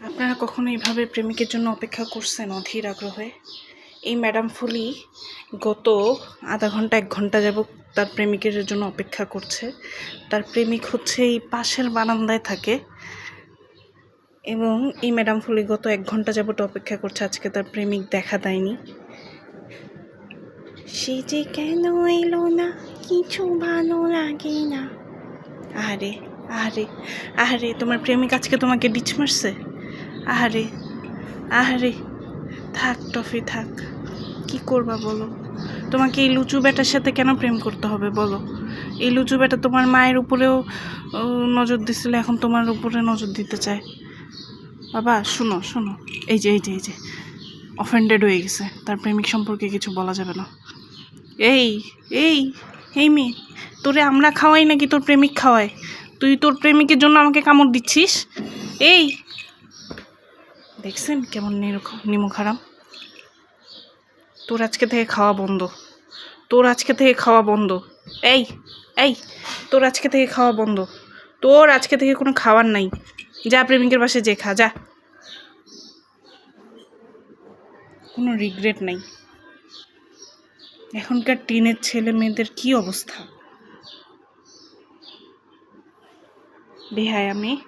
আপনারা কখনো এইভাবে প্রেমিকের জন্য অপেক্ষা করছেন অধীর আগ্রহে? এই ম্যাডাম ফুলি গত আধা ঘন্টা 1 ঘন্টা যাবত তার প্রেমিকের জন্য অপেক্ষা করছে। তার প্রেমিক হচ্ছে এই পাশের বারান্দায় থাকে এবং এই ম্যাডাম ফুলি গত 1 ঘন্টা যাবত অপেক্ষা করছে। আজকে তার প্রেমিক দেখা দেয়নি। সে যে কেন এলো না, কিছু ভালো লাগে না। আহারে আহারে আহারে, তোমার প্রেমিক আজকে তোমাকে ডিচ মারছে। আহারে আহারে, থাক টফি থাক, কি করবা বলো? তোমাকে এই লুচু বেটার সাথে কেন প্রেম করতে হবে বলো? এই লুচু বেটা তোমার মায়ের উপরেও নজর দিছিল, এখন তোমার উপরে নজর দিতে চায়। বাবা শুনো শোনো, এই যে অফেন্ডেড হয়ে গেছে, তার প্রেমিক সম্পর্কে কিছু বলা যাবে না। এই এই এই মেয়ে, তোরে আমরা খাওয়াই নাকি তোর প্রেমিক খাওয়ায়? তুই তোর প্রেমিকের জন্য আমাকে কামড় দিচ্ছিস? এই দেখছেন কেমন নিমুখ হারাম? তোর আজকে থেকে খাওয়া বন্ধ, তোর আজকে থেকে খাওয়া বন্ধ। এই এই তোর আজকে থেকে খাওয়া বন্ধ, তোর আজকে থেকে কোনো খাওয়ার নাই। যা প্রেমিকের পাশে যে খা, যা, কোনো রিগ্রেট নাই। এখনকার টিনের ছেলে মেয়েদের কি অবস্থা! বেহায়া মেয়ে।